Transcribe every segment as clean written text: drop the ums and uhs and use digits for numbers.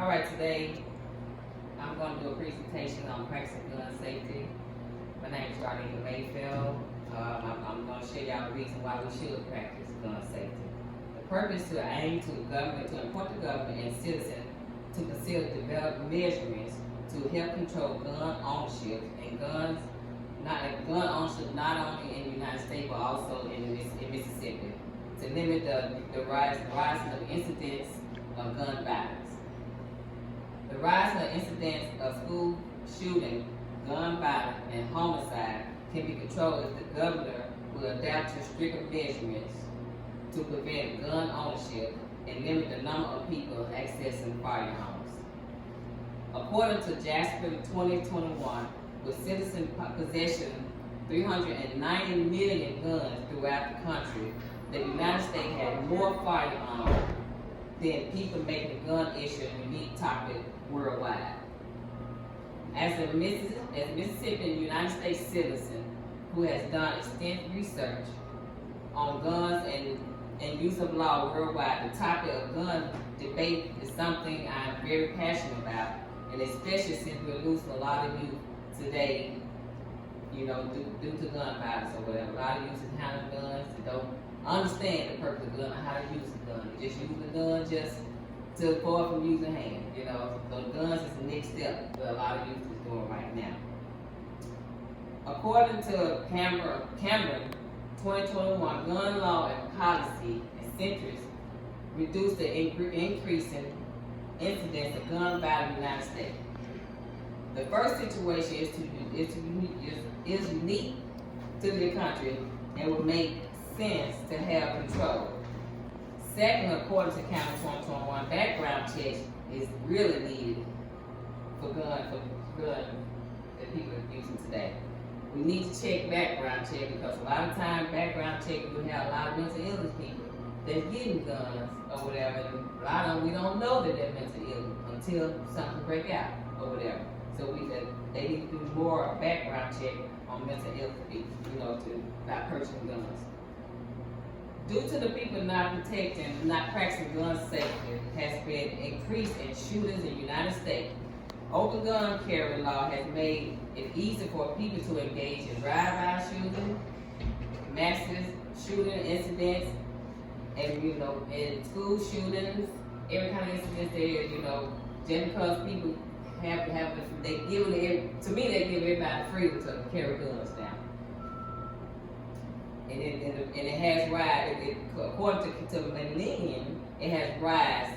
Alright, today I'm going to do a presentation on practicing gun safety. My name is Darnika Mayfield. I'm going to show y'all the reason why we should practice gun safety. The purpose is to aim to the government, to import the government and citizens to consider develop measurements to help control gun ownership and gun ownership not only in the United States but also in Mississippi, to limit the rise of incidents of gun violence. The rise of incidents of school shooting, gun violence, and homicide can be controlled if the governor will adapt to stricter measurements to prevent gun ownership and limit the number of people accessing firearms. According to Jasper 2021, with citizen possession 390 million guns throughout the country, the United States had more firearms than people making the gun issue a unique topic worldwide. As a Mississippi United States citizen who has done extensive research on guns and use of law worldwide, the topic of gun debate is something I'm very passionate about, and especially since we're losing a lot of youth today, due to gun violence or whatever. A lot of youth is handling guns and don't understand the purpose of the gun and how to use the gun. They just use the gun just to avoid from using hand. So guns is the next step that a lot of youth is doing right now. According to Cameron 2021, gun law and policy and centers reduce the increasing incidents of gun violence in the United States. The first situation is unique to the country and would make sense to have control. Second, according to Cameron 2021, background checks is really needed for gun that people are using today. We need to check background check because a lot of times background check we have a lot of mental illness people that's getting guns or whatever. And a lot of them we don't know that they're mental ill until something break out or whatever. So they need to do more background check on mental illness people, to not purchasing guns. Due to the people not protecting, not practicing gun safety, has been increased in shootings in the United States. Open gun carry law has made it easy for people to engage in drive-by shooting, massive shooting incidents, and in school shootings, every kind of incident there. Just because people they give everybody freedom to carry guns now. And it has rise, according to Millennium, it has rise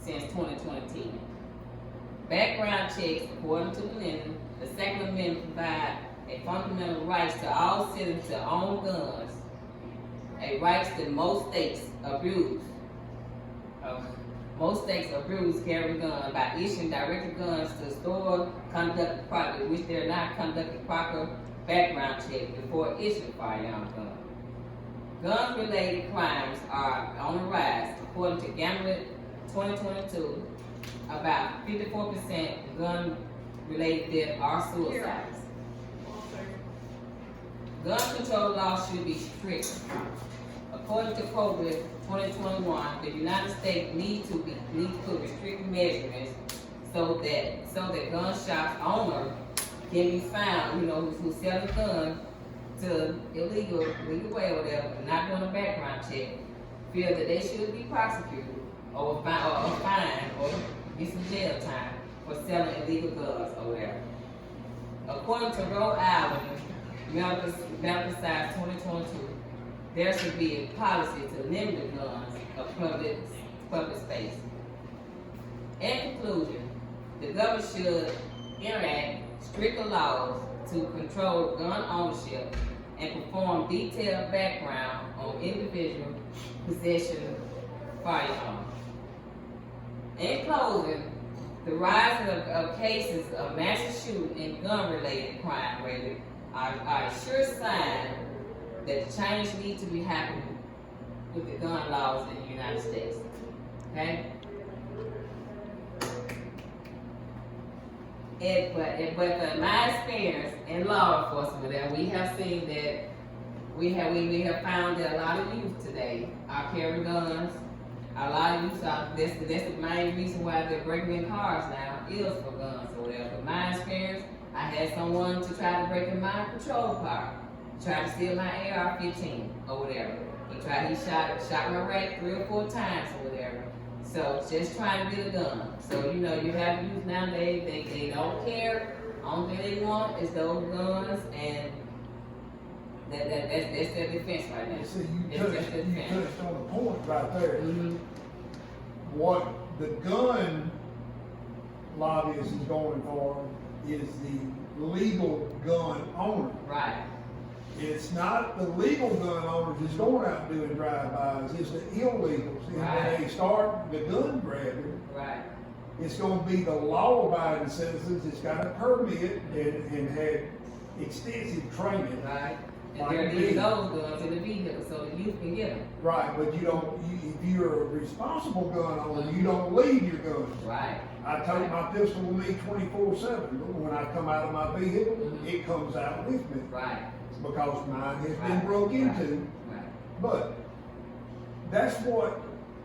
since 2010. Background checks, according to Millennium, the Second Amendment provides a fundamental right to all citizens to own guns, a right that most states abuse. Most states abuse carrying guns by issuing directed guns to store conducted properly, which they're not conducting proper background check before issuing firearm guns. Gun-related crimes are on the rise. According to Gambit 2022, about 54% gun-related deaths are suicides. Gun control laws should be strict. According to COVID 2021, the United States needs to put restrictive measurements so that gun shop owners can be found, who's selling guns to illegal way or whatever, and not doing a background check, feel that they should be prosecuted or fined or get some jail time for selling illegal guns or whatever. According to Rhode Island Medical Science 2022, there should be a policy to limit the guns of public space. In conclusion, the government should enact stricter laws to control gun ownership and perform detailed background on individual possession firearms. In closing, the rise of cases of massive shooting and gun-related crime rate are a sure sign that the change needs to be happening with the gun laws in the United States. Okay? But in my experience in law enforcement, that we have seen that we have found that a lot of youth today are carrying guns A lot of you saw that's the main reason why they're breaking in cars now is for guns or whatever. My experience, I had someone to try to break in my patrol car, tried to steal my AR-15 or whatever. He shot my rack 3 or 4 times or whatever. So just trying to get a gun. So you know you have youth nowadays, they don't care. Only thing they want is those guns, and that's their defense right now. See, you touched on the point right there. Mm-hmm. What the gun lobbyist is going for is the legal gun owner. Right. It's not the legal gun owners that's going out doing drive-bys, it's the illegals. And Right. when they start the gun grabbing, Right. it's going to be the law-abiding citizens that's got a permit and had extensive training. Right. And Like they're me. leaving those guns in the vehicle so the youth can get them. Right, but if you're a responsible gun owner, you don't leave your guns. Right. I take my pistol with me 24/7, but when I come out of my vehicle, Mhm. it comes out with me. Right. Because mine has been Right. broke Right. into. Right. But that's what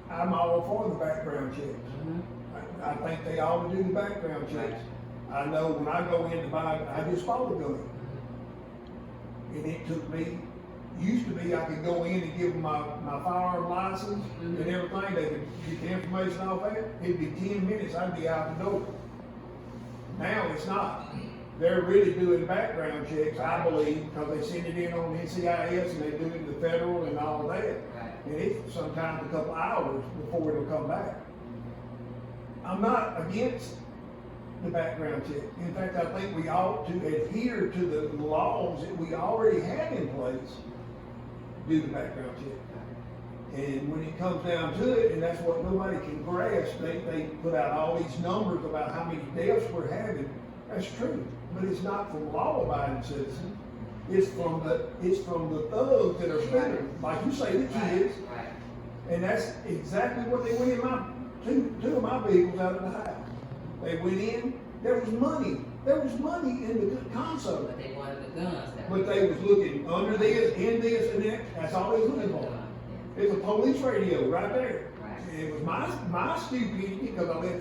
I'm all for, the background checks. Mm-hmm. I think they ought to do the background checks. I know when I go in to buy, I just bought a gun. And it took me, used to be I could go in and give them my firearm license and everything, they could get the information off that. It'd be 10 minutes, I'd be out the door. Now it's not. They're really doing background checks, I believe, because they send it in on NCIS and they do it in the federal and all of that. Right. And it's sometimes a couple hours before it'll come back. I'm not against the background check. In fact, I think we ought to adhere to the laws that we already have in place, do the background check. And when it comes down to it, and that's what nobody can grasp, they put out all these numbers about how many deaths we're having. That's true, but it's not from law-abiding citizens. It's from the thugs that are spending, like you say, the kids. Right. And that's exactly what they went in two of my vehicles out of the house. They went in, there was money in the console. But they wanted the guns. But they was looking under this, in this, and that, that's all they was looking for. There's a police radio right there. Right. And it was my stupidity, because I let